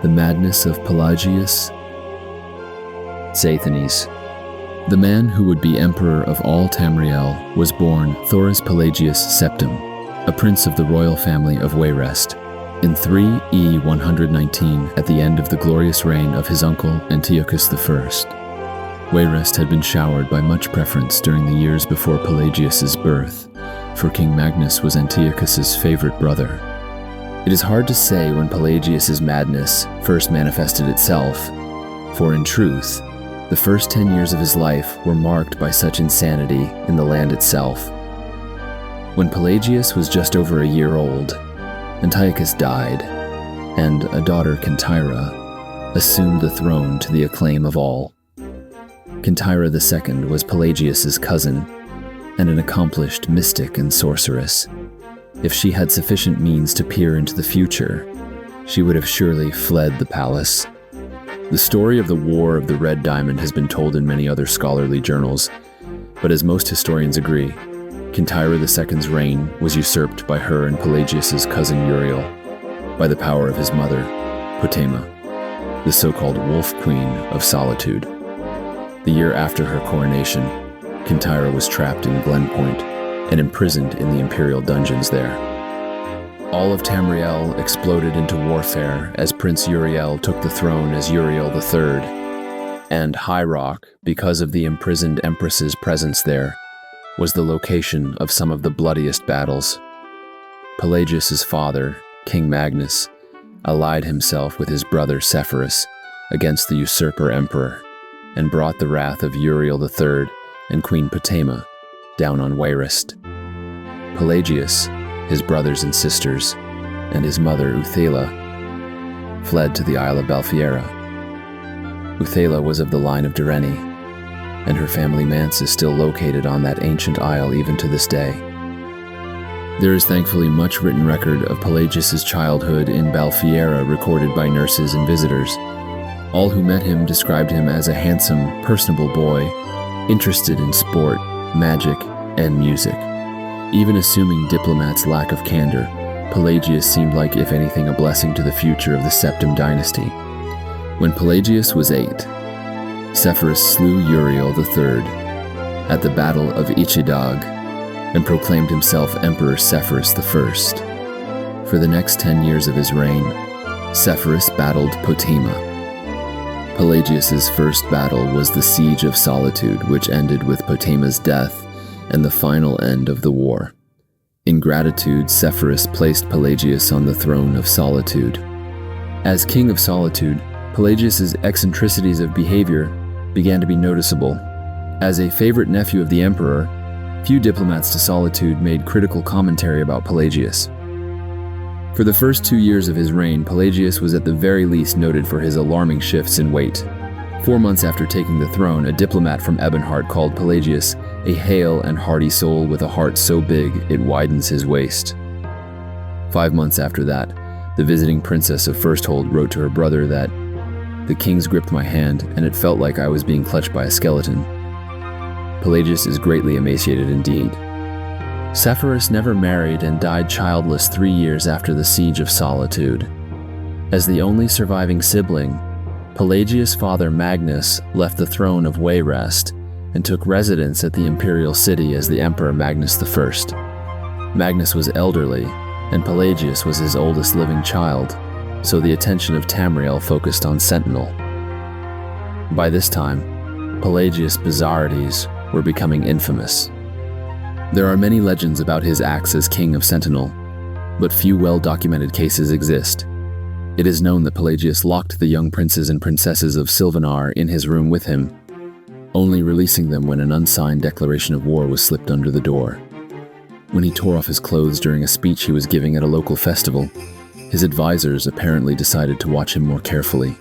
The Madness of Pelagius. Sathanes. The man who would be emperor of all Tamriel was born Thoris Pelagius Septim, a prince of the royal family of Wayrest, in 3 E 119 at the end of the glorious reign of his uncle Antiochus I. Wayrest had been showered by much preference during the years before Pelagius's birth, for King Magnus was Antiochus's favorite brother. It is hard to say when Pelagius's madness first manifested itself, for in truth, the first 10 years of his life were marked by such insanity in the land itself. When Pelagius was just over a year old, Antiochus died, and a daughter, Kintyra, assumed the throne to the acclaim of all. Kintyra II was Pelagius's cousin, and an accomplished mystic and sorceress. If she had sufficient means to peer into the future, she would have surely fled the palace. The story of the War of the Red Diamond has been told in many other scholarly journals, but as most historians agree, Kintyra II's reign was usurped by her and Pelagius's cousin Uriel, by the power of his mother, Potema, the so-called Wolf Queen of Solitude. The year after her coronation, Kintyra was trapped in Glenpoint and imprisoned in the imperial dungeons there. All of Tamriel exploded into warfare as Prince Uriel took the throne as Uriel III, and High Rock, because of the imprisoned empress's presence there, was the location of some of the bloodiest battles. Pelagius's father, King Magnus, allied himself with his brother Sepphoris against the usurper emperor, and brought the wrath of Uriel III and Queen Potema down on Wayrest. Pelagius, his brothers and sisters, and his mother Uthala, fled to the Isle of Balfiera. Uthala was of the line of Dureni, and her family manse is still located on that ancient isle even to this day. There is thankfully much written record of Pelagius's childhood in Balfiera recorded by nurses and visitors. All who met him described him as a handsome, personable boy, interested in sport, magic, and music. Even assuming diplomats' lack of candor, Pelagius seemed like, if anything, a blessing to the future of the Septim dynasty. When Pelagius was 8, Sepphoris slew Uriel III at the Battle of Ichidag and proclaimed himself Emperor Sepphoris I. For the next 10 years of his reign, Sepphoris battled Potema. Pelagius's first battle was the Siege of Solitude, which ended with Potema's death and the final end of the war. In gratitude, Sepphoris placed Pelagius on the throne of Solitude. As King of Solitude, Pelagius's eccentricities of behavior began to be noticeable. As a favorite nephew of the emperor, few diplomats to Solitude made critical commentary about Pelagius. For the first 2 years of his reign, Pelagius was at the very least noted for his alarming shifts in weight. 4 months after taking the throne, a diplomat from Ebonheart called Pelagius a hale and hearty soul with a heart so big it widens his waist. 5 months after that, the visiting princess of Firsthold wrote to her brother that, "The kings gripped my hand, and it felt like I was being clutched by a skeleton." Pelagius is greatly emaciated indeed. Sepphoris never married and died childless 3 years after the Siege of Solitude. As the only surviving sibling, Pelagius' father Magnus left the throne of Wayrest and took residence at the imperial city as the Emperor Magnus I. Magnus was elderly, and Pelagius was his oldest living child, so the attention of Tamriel focused on Sentinel. By this time, Pelagius' bizarrities were becoming infamous. There are many legends about his acts as king of Sentinel, but few well-documented cases exist. It is known that Pelagius locked the young princes and princesses of Silvanar in his room with him, only releasing them when an unsigned declaration of war was slipped under the door. When he tore off his clothes during a speech he was giving at a local festival, his advisors apparently decided to watch him more carefully.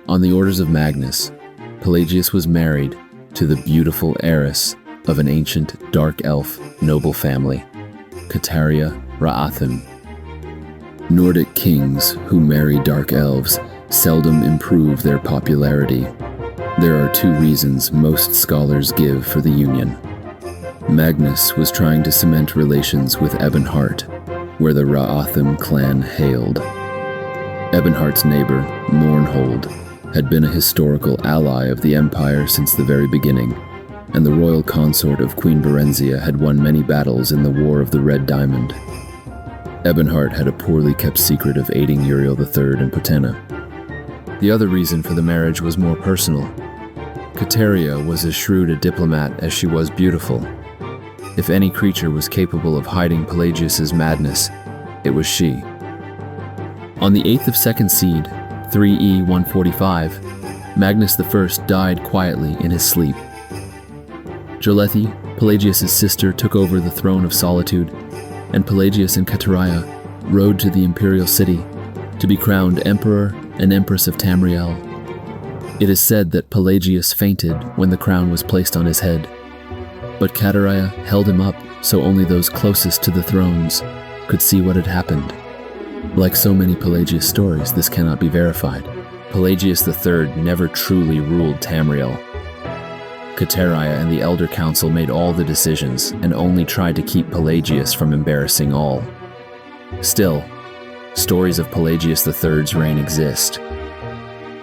On the orders of Magnus, Pelagius was married to the beautiful heiress of an ancient dark elf noble family, Kataria Ra'athim. Nordic kings who marry dark elves seldom improve their popularity. There are 2 reasons most scholars give for the union. Magnus was trying to cement relations with Ebonheart, where the Ra'athim clan hailed. Eberhard's neighbor, Mournhold, had been a historical ally of the empire since the very beginning, and the royal consort of Queen Berenzia had won many battles in the War of the Red Diamond. Eberhard had a poorly kept secret of aiding Uriel III and Potena. The other reason for the marriage was more personal. Kateria was as shrewd a diplomat as she was beautiful. If any creature was capable of hiding Pelagius's madness, it was she. On the 8th of Second Seed, 3E 145, Magnus I died quietly in his sleep. Jolethi, Pelagius's sister, took over the throne of Solitude, and Pelagius and Kateria rode to the imperial city to be crowned emperor and empress of Tamriel. It is said that Pelagius fainted when the crown was placed on his head, but Kateria held him up so only those closest to the thrones could see what had happened. Like so many Pelagius stories, this cannot be verified. Pelagius III never truly ruled Tamriel. Kateria and the Elder Council made all the decisions and only tried to keep Pelagius from embarrassing all. Still, stories of Pelagius III's reign exist.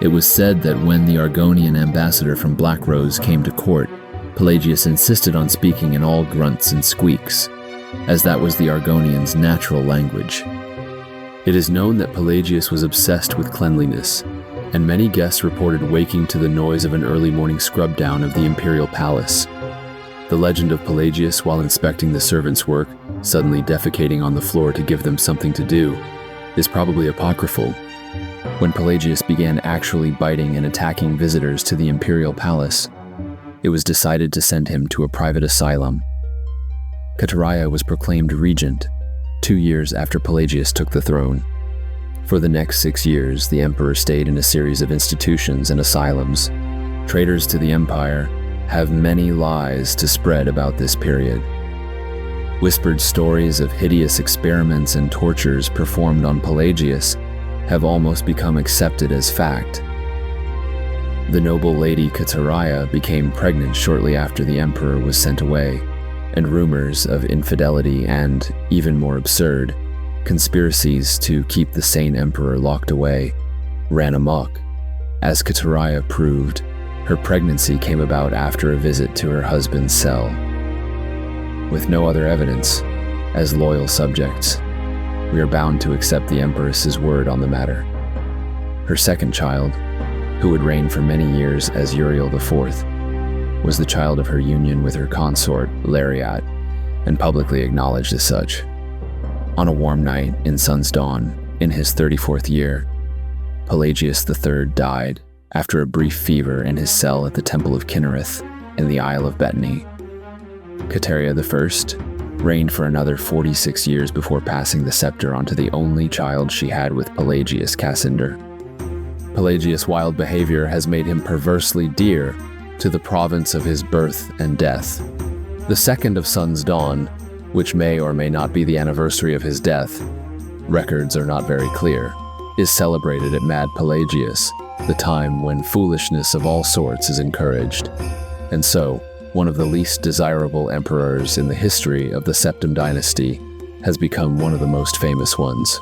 It was said that when the Argonian ambassador from Black Rose came to court, Pelagius insisted on speaking in all grunts and squeaks, as that was the Argonians' natural language. It is known that Pelagius was obsessed with cleanliness, and many guests reported waking to the noise of an early morning scrub down of the imperial palace. The legend of Pelagius, while inspecting the servants' work, suddenly defecating on the floor to give them something to do, is probably apocryphal. When Pelagius began actually biting and attacking visitors to the imperial palace, it was decided to send him to a private asylum. Kateria was proclaimed regent 2 years after Pelagius took the throne. For the next 6 years, the emperor stayed in a series of institutions and asylums. Traitors to the empire have many lies to spread about this period. Whispered stories of hideous experiments and tortures performed on Pelagius have almost become accepted as fact. The noble lady Kateria became pregnant shortly after the emperor was sent away, and rumors of infidelity and, even more absurd, conspiracies to keep the sane emperor locked away ran amok. As Kateria proved, her pregnancy came about after a visit to her husband's cell. With no other evidence, as loyal subjects, we are bound to accept the empress's word on the matter. Her second child, who would reign for many years as Uriel IV, was the child of her union with her consort, Lariat, and publicly acknowledged as such. On a warm night in Sun's Dawn, in his 34th year, Pelagius III died after a brief fever in his cell at the Temple of Kinnereth in the Isle of Bethany. Kateria I reigned for another 46 years before passing the scepter onto the only child she had with Pelagius, Cassander. Pelagius' wild behavior has made him perversely dear to the province of his birth and death. The second of Sun's Dawn, which may or may not be the anniversary of his death, records are not very clear, is celebrated at Mad Pelagius, the time when foolishness of all sorts is encouraged, and so one of the least desirable emperors in the history of the Septim dynasty has become one of the most famous ones.